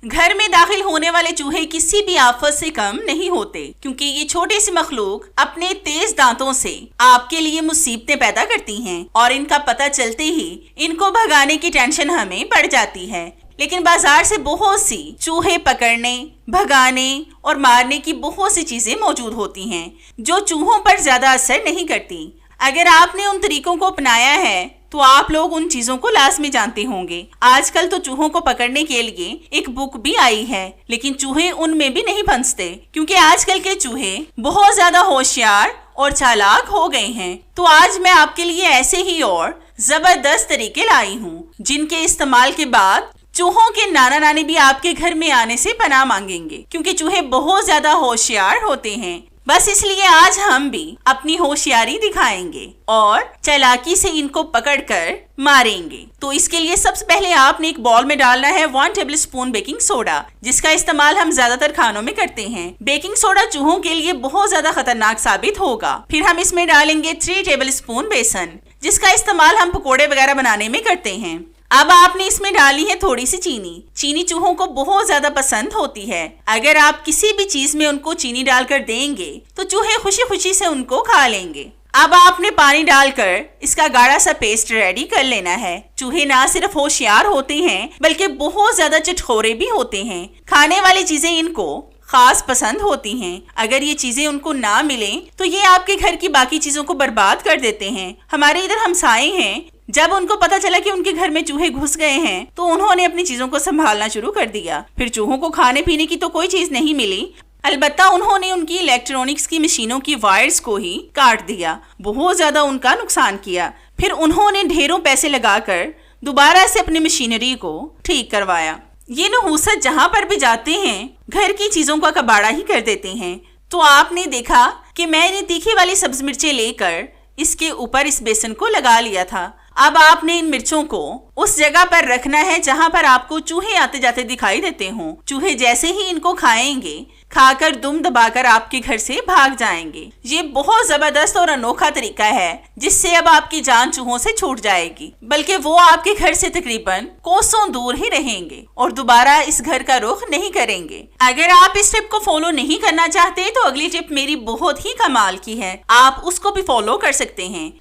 घर में दाखिल होने वाले चूहे किसी भी आफत से कम नहीं होते, क्योंकि ये छोटे से मखलूक अपने तेज दांतों से आपके लिए मुसीबतें पैदा करती हैं और इनका पता चलते ही इनको भगाने की टेंशन हमें बढ़ जाती है। लेकिन बाजार से बहुत सी चूहे पकड़ने, भगाने और मारने की बहुत सी चीजें मौजूद होती हैं जो चूहों पर ज्यादा असर नहीं करती। अगर आपने उन तरीकों को अपनाया है तो आप लोग उन चीजों को लाजमी जानते होंगे। आजकल तो चूहों को पकड़ने के लिए एक बुक भी आई है, लेकिन चूहे उनमें भी नहीं फंसते, क्योंकि आजकल के चूहे बहुत ज्यादा होशियार और चालाक हो गए हैं। तो आज मैं आपके लिए ऐसे ही और जबरदस्त तरीके लाई हूँ जिनके इस्तेमाल के बाद चूहों के नाना नानी भी आपके घर में आने से पनाह मांगेंगे, क्योंकि चूहे बहुत ज्यादा होशियार होते हैं। बस इसलिए आज हम भी अपनी होशियारी दिखाएंगे और चालाकी से इनको पकड़कर मारेंगे। तो इसके लिए सबसे पहले आपने एक बॉल में डालना है 1 टेबल स्पून बेकिंग सोडा, जिसका इस्तेमाल हम ज्यादातर खानों में करते हैं। बेकिंग सोडा चूहों के लिए बहुत ज्यादा खतरनाक साबित होगा। फिर हम इसमें डालेंगे 3 टेबल स्पून बेसन, जिसका इस्तेमाल हम पकोड़े वगैरह बनाने में करते हैं। अब आपने इसमें डाली है थोड़ी सी चीनी। चीनी चूहों को बहुत ज्यादा पसंद होती है। अगर आप किसी भी चीज में उनको चीनी डालकर देंगे तो चूहे खुशी खुशी से उनको खा लेंगे। अब आपने पानी डालकर इसका गाढ़ा सा पेस्ट रेडी कर लेना है। चूहे ना सिर्फ होशियार होते हैं बल्कि बहुत ज्यादा चिटखोरे भी होते हैं। खाने वाली चीजें इनको खास पसंद होती हैं। अगर ये चीजें उनको ना मिलें तो ये आपके घर की बाकी चीजों को बर्बाद कर देते हैं। हमारे इधर हमसाए हैं, जब उनको पता चला कि उनके घर में चूहे घुस गए हैं तो उन्होंने अपनी चीजों को संभालना शुरू कर दिया। फिर चूहों को खाने पीने की तो कोई चीज नहीं मिली, अलबत्ता उन्होंने उनकी इलेक्ट्रॉनिक्स की मशीनों की वायर्स को ही काट दिया, बहुत ज्यादा उनका नुकसान किया। फिर उन्होंने ढेरों पैसे लगाकर दोबारा से अपनी मशीनरी को ठीक करवाया। ये नहूसत जहाँ पर भी जाते हैं घर की चीजों का कबाड़ा ही कर देते हैं। तो आपने देखा कि मैंने तीखी वाली सब्ज मिर्चें लेकर इसके ऊपर इस बेसन को लगा लिया था। अब आपने इन मिर्चों को उस जगह पर रखना है जहां पर आपको चूहे आते जाते दिखाई देते हों। चूहे जैसे ही इनको खाएंगे, खाकर दुम दबाकर आपके घर से भाग जाएंगे। ये बहुत जबरदस्त और अनोखा तरीका है जिससे अब आपकी जान चूहों से छूट जाएगी, बल्कि वो आपके घर से तकरीबन कोसों दूर ही रहेंगे और दोबारा इस घर का रुख नहीं करेंगे। अगर आप इस टिप को फॉलो नहीं करना चाहते तो अगली टिप मेरी बहुत ही कमाल की है, आप उसको भी फॉलो कर सकते हैं।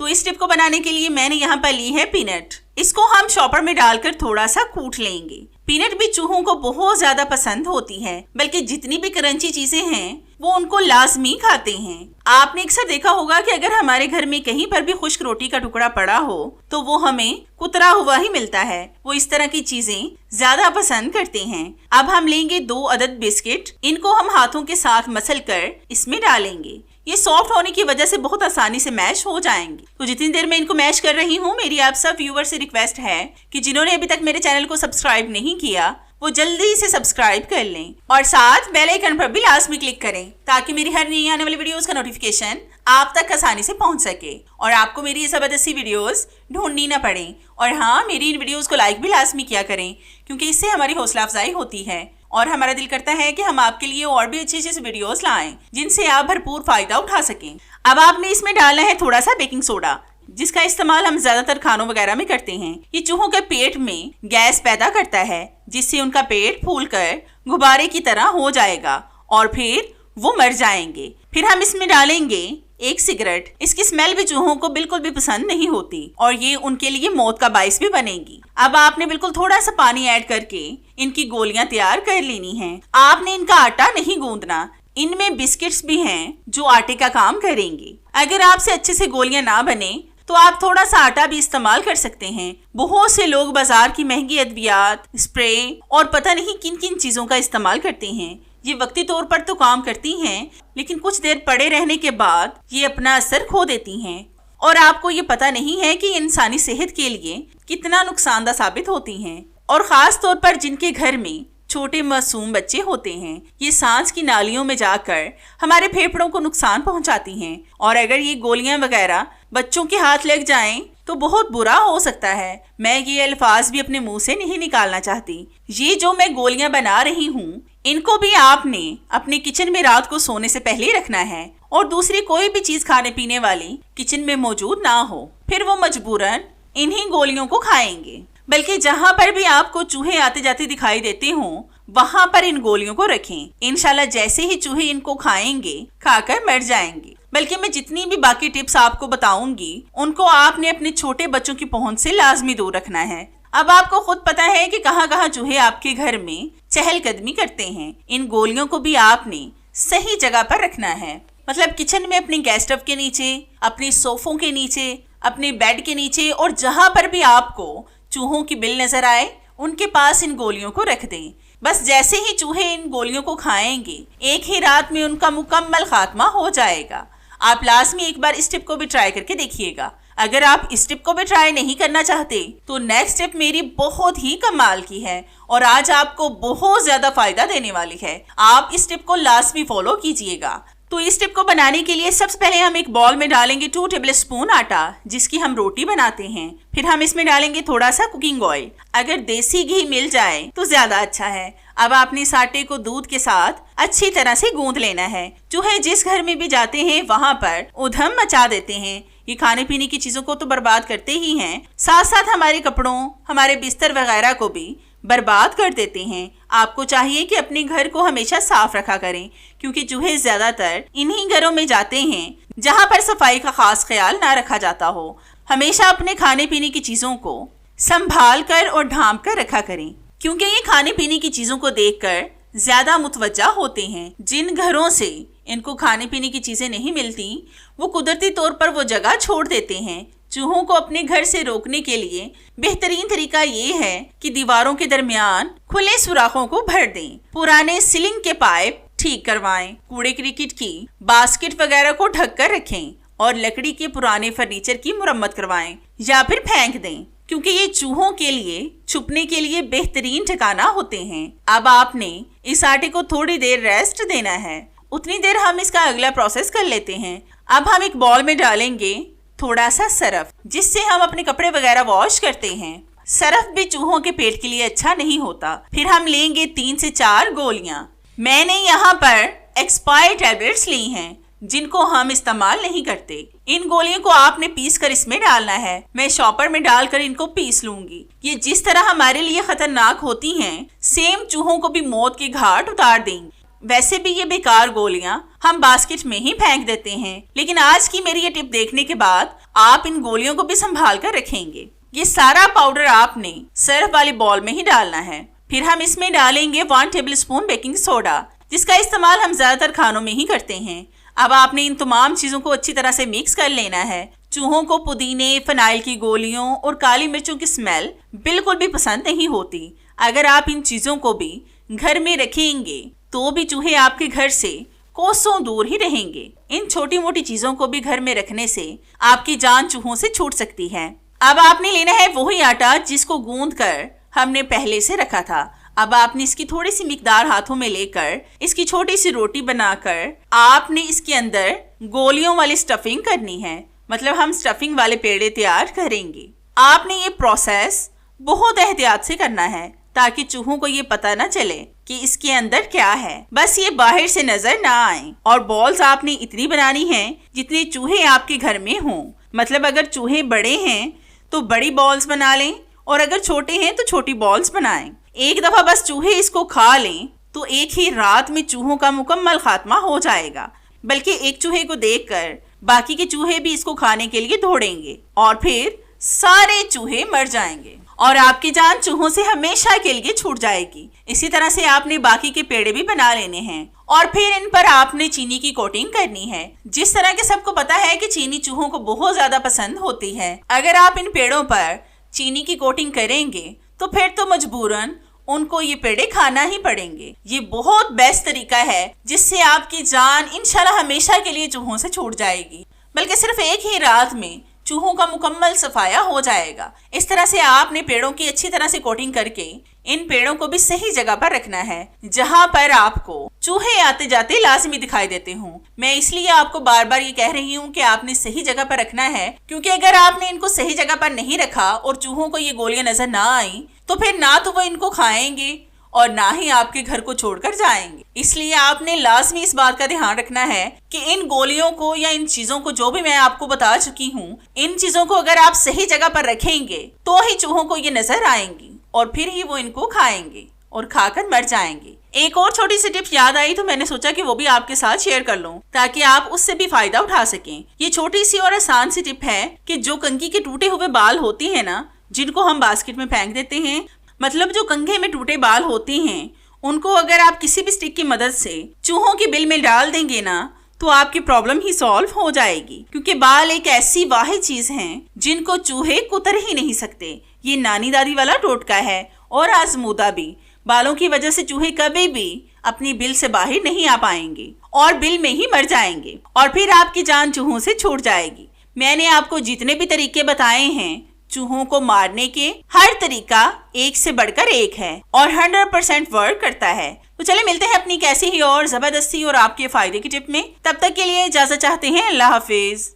तो इस टिप को बनाने के लिए मैंने यहाँ पर ली है पीनट। इसको हम शॉपर में डालकर थोड़ा सा कूट लेंगे। पीनट भी चूहों को बहुत ज्यादा पसंद होती है, बल्कि जितनी भी क्रंची चीजें हैं वो उनको लाजमी खाते हैं। आपने अक्सर देखा होगा कि अगर हमारे घर में कहीं पर भी खुश्क रोटी का टुकड़ा पड़ा हो तो वो हमें कुतरा हुआ ही मिलता है। वो इस तरह की चीजें ज्यादा पसंद करते हैं। अब हम लेंगे 2 अदद बिस्किट। इनको हम हाथों के साथ मसल कर इसमें डालेंगे। ये सॉफ्ट होने की वजह से बहुत आसानी से मैश हो जाएंगे। तो जितनी देर मैं इनको मैश कर रही हूँ, मेरी आप सब व्यूअर से रिक्वेस्ट है कि जिन्होंने अभी तक मेरे चैनल को सब्सक्राइब नहीं किया वो जल्दी से सब्सक्राइब कर लें और साथ बेल आइकन पर भी लाजमी क्लिक करें, ताकि मेरी हर नई आने वाली वीडियोस का नोटिफिकेशन आप तक आसानी से पहुंच सके और आपको मेरी ये जबरदस्ती वीडियोस ढूंढनी ना पड़े। और हाँ, मेरी इन वीडियोस को लाइक भी लाजमी किया करें, क्योंकि इससे हमारी हौसला अफजाई होती है और हमारा दिल करता है कि हम आपके लिए और भी अच्छी अच्छी वीडियोस लाएं जिनसे आप भरपूर फायदा उठा सकें। अब आपने इसमें डालना है थोड़ा सा बेकिंग सोडा, जिसका इस्तेमाल हम ज्यादातर खानों वगैरह में करते हैं। ये चूहों के पेट में गैस पैदा करता है, जिससे उनका पेट फूलकर गुब्बारे की तरह हो जाएगा और फिर वो मर जाएंगे। फिर हम इसमें डालेंगे 1 सिगरेट। इसकी स्मेल भी चूहों को बिल्कुल भी पसंद नहीं होती और ये उनके लिए मौत का बाइस भी बनेगी। अब आपने बिल्कुल थोड़ा सा पानी ऐड करके इनकी गोलियां तैयार कर लेनी हैं। आपने इनका आटा नहीं गूंदना, इनमें बिस्किट्स भी हैं जो आटे का काम करेंगे। अगर आपसे अच्छे से गोलियां ना बने तो आप थोड़ा सा आटा भी इस्तेमाल कर सकते हैं। बहुत से लोग बाजार की महंगी अद्वियात, स्प्रे और पता नहीं किन किन चीजों का इस्तेमाल करते हैं। ये वक्ती तौर पर तो काम करती हैं, लेकिन कुछ देर पड़े रहने के बाद ये अपना असर खो देती हैं और आपको ये पता नहीं है कि इंसानी सेहत के लिए कितना नुकसानदा साबित होती हैं। और खास तौर पर जिनके घर में छोटे मासूम बच्चे होते हैं, ये सांस की नालियों में जाकर हमारे फेफड़ों को नुकसान पहुंचाती हैं और अगर ये गोलियां वगैरह बच्चों के हाथ लग जाएं तो बहुत बुरा हो सकता है। मैं ये अल्फाज भी अपने मुंह से नहीं निकालना चाहती। ये जो मैं गोलियां बना रही हूँ, इनको भी आपने अपने किचन में रात को सोने से पहले रखना है और दूसरी कोई भी चीज खाने पीने वाली किचन में मौजूद ना हो, फिर वो मजबूरन इन्हीं गोलियों को खाएंगे। बल्कि जहाँ पर भी आपको चूहे आते जाते दिखाई देते हों वहां पर इन गोलियों को रखें। इंशाल्लाह जैसे ही चूहे इनको खाएंगे खाकर मर जाएंगे। बल्कि मैं जितनी भी बाकी टिप्स आपको बताऊंगी उनको आपने अपने छोटे बच्चों की पहुंच से लाजमी दूर रखना है। अब आपको खुद पता है कि कहाँ कहाँ चूहे आपके घर में चहलकदमी करते हैं। इन गोलियों को भी आपने सही जगह पर रखना है, मतलब किचन में अपने गैस स्टव के नीचे, अपने सोफों के नीचे, अपने बेड के नीचे, और जहां पर भी आपको चूहों की बिल नजर आए उनके पास इन गोलियों को रख दें। बस जैसे ही चूहे इन गोलियों को खाएंगे एक ही रात में उनका मुकम्मल खात्मा हो जाएगा। आप लाजमी एक बार इस टिप को भी ट्राई करके देखिएगा। अगर आप इस टिप को भी ट्राई नहीं करना चाहते तो नेक्स्ट टिप मेरी बहुत ही कमाल की है और आज आपको बहुत ज्यादा फायदा देने वाली है। आप इस टिप को लाजमी फॉलो कीजिएगा। तो इस टिप को बनाने के लिए सबसे पहले हम एक बॉल में डालेंगे 2 टेबल स्पून आटा जिसकी हम रोटी बनाते हैं। फिर हम इसमें डालेंगे थोड़ा सा कुकिंग ऑयल, अगर देसी घी मिल जाए तो ज्यादा अच्छा है। अब आपने इस आटे को दूध के साथ अच्छी तरह से गूंद लेना है। चूहे जिस घर में भी जाते हैं वहाँ पर उधम मचा देते हैं। ये खाने पीने की चीजों को तो बर्बाद करते ही हैं, साथ साथ हमारे कपड़ों, हमारे बिस्तर वगैरह को भी बर्बाद कर देते हैं। आपको चाहिए कि अपने घर को हमेशा साफ रखा करें क्योंकि चूहे ज्यादातर इन्हीं घरों में जाते हैं जहाँ पर सफाई का खास ख्याल ना रखा जाता हो। हमेशा अपने खाने पीने की चीजों को संभाल कर और ढांप कर रखा करें क्योंकि ये खाने पीने की चीजों को देखकर ज्यादा मुतवज्जा होते हैं। जिन घरों से इनको खाने पीने की चीजें नहीं मिलती वो कुदरती तौर पर वो जगह छोड़ देते हैं। चूहों को अपने घर से रोकने के लिए बेहतरीन तरीका ये है कि दीवारों के दरमियान खुले सुराखों को भर दें, पुराने सीलिंग के पाइप ठीक करवाएं, कूड़े क्रिकेट की बास्केट वगैरह को ढक कर रखें और लकड़ी के पुराने फर्नीचर की मुरम्मत करवाएं या फिर फेंक दें क्योंकि ये चूहों के लिए छुपने के लिए बेहतरीन ठिकाना होते हैं। अब आपने इस आटे को थोड़ी देर रेस्ट देना है, उतनी देर हम इसका अगला प्रोसेस कर लेते हैं। अब हम एक बॉल में डालेंगे थोड़ा सा सरफ जिससे हम अपने कपड़े वगैरह वॉश करते हैं। सरफ भी चूहों के पेट के लिए अच्छा नहीं होता। फिर हम लेंगे 3 से 4 गोलियां। मैंने यहाँ पर एक्सपायर्ड टैबलेट्स ली हैं जिनको हम इस्तेमाल नहीं करते। इन गोलियों को आपने पीस कर इसमें डालना है। मैं शॉपर में डालकर इनको पीस लूंगी। ये जिस तरह हमारे लिए खतरनाक होती हैं सेम चूहों को भी मौत के घाट उतार देंगी। वैसे भी ये बेकार गोलियां हम बास्केट में ही फेंक देते हैं, लेकिन आज की मेरी ये टिप देखने के बाद आप इन गोलियों को भी संभाल कर रखेंगे। ये सारा पाउडर आपने सर्फ वाले बॉल में ही डालना है। फिर हम इसमें डालेंगे 1 टेबल स्पून बेकिंग सोडा जिसका इस्तेमाल हम ज्यादातर खानों में ही करते हैं। अब आपने इन तमाम चीजों को अच्छी तरह से मिक्स कर लेना है। चूहों को पुदीने, फिनाइल की गोलियों और काली मिर्चों की स्मेल बिल्कुल भी पसंद नहीं होती। अगर आप इन चीजों को भी घर में रखेंगे तो भी चूहे आपके घर से कोसों दूर ही रहेंगे। इन छोटी मोटी चीजों को भी घर में रखने से आपकी जान चूहों से छूट सकती है। अब आपने लेना है वही आटा जिसको गूंद कर हमने पहले से रखा था। अब आपने इसकी थोड़ी सी मिकदार हाथों में लेकर इसकी छोटी सी रोटी बनाकर आपने इसके अंदर गोलियों वाली स्टफिंग करनी है, मतलब हम स्टफिंग वाले पेड़े तैयार करेंगे। आपने ये प्रोसेस बहुत एहतियात से करना है ताकि चूहों को ये पता ना चले कि इसके अंदर क्या है, बस ये बाहर से नजर ना आए। और बॉल्स आपने इतनी बनानी है जितने चूहे आपके घर में हों, मतलब अगर चूहे बड़े हैं तो बड़ी बॉल्स बना लें और अगर छोटे हैं तो छोटी बॉल्स बनाएं। एक दफा बस चूहे इसको खा लें तो एक ही रात में चूहों का मुकम्मल खात्मा हो जाएगा। बल्कि एक चूहे को देखकर बाकी के चूहे भी इसको खाने के लिए दौड़ेंगे और फिर सारे चूहे मर जाएंगे और आपकी जान चूहों से हमेशा के लिए छूट जाएगी। इसी तरह से आपने बाकी के पेड़े भी बना लेने हैं और फिर इन पर आपने चीनी की कोटिंग करनी है। जिस तरह के सबको पता है कि चीनी चूहों को बहुत ज्यादा पसंद होती है, अगर आप इन पेड़ों पर चीनी की कोटिंग करेंगे तो फिर तो मजबूरन उनको ये पेड़े खाना ही पड़ेंगे। ये बहुत बेस्ट तरीका है जिससे आपकी जान इंशाल्लाह हमेशा के लिए चूहों से छूट जाएगी, बल्कि सिर्फ एक ही रात में चूहों का मुकम्मल सफाया हो जाएगा। इस तरह से आपने पेड़ों की अच्छी तरह से कोटिंग करके इन पेड़ों को भी सही जगह पर रखना है जहाँ पर आपको चूहे आते जाते लाजमी दिखाई देते हों। मैं इसलिए आपको बार बार ये कह रही हूँ कि आपने सही जगह पर रखना है, क्योंकि अगर आपने इनको सही जगह पर नहीं रखा और चूहों को ये गोलियां नजर ना आई तो फिर ना तो वो इनको खाएंगे और ना ही आपके घर को छोड़कर जाएंगे। इसलिए आपने लाजमी इस बात का ध्यान रखना है कि इन गोलियों को या इन चीजों को, जो भी मैं आपको बता चुकी हूँ, इन चीजों को अगर आप सही जगह पर रखेंगे तो ही चूहों को ये नजर आएंगी और फिर ही वो इनको खाएंगे और खाकर मर जाएंगे। एक और छोटी सी टिप याद आई तो मैंने सोचा कि वो भी आपके साथ शेयर कर लूं ताकि आप उससे भी फायदा उठा सकें। ये छोटी सी और आसान सी टिप है कि जो कंघी के टूटे हुए बाल होती है ना, जिनको हम बास्केट में फेंक देते हैं, मतलब जो कंघे में टूटे बाल होते हैं, उनको अगर आप किसी भी स्टिक की मदद से चूहों की बिल में डाल देंगे ना तो आपकी प्रॉब्लम ही सॉल्व हो जाएगी। क्योंकि बाल एक ऐसी वाहिद चीज है जिनको चूहे कुतर ही नहीं सकते। ये नानी दादी वाला टोटका है और आजमूदा भी। बालों की वजह से चूहे कभी भी अपनी बिल से बाहर नहीं आ पाएंगे और बिल में ही मर जाएंगे और फिर आपकी जान चूहों से छूट जाएगी। मैंने आपको जितने भी तरीके बताए हैं चूहों को मारने के, हर तरीका एक से बढ़कर एक है और 100% वर्क करता है। तो चले मिलते हैं अपनी कैसी ही और जबरदस्ती और आपके फायदे की टिप में। तब तक के लिए इजाजत चाहते हैं। अल्लाह हाफिज।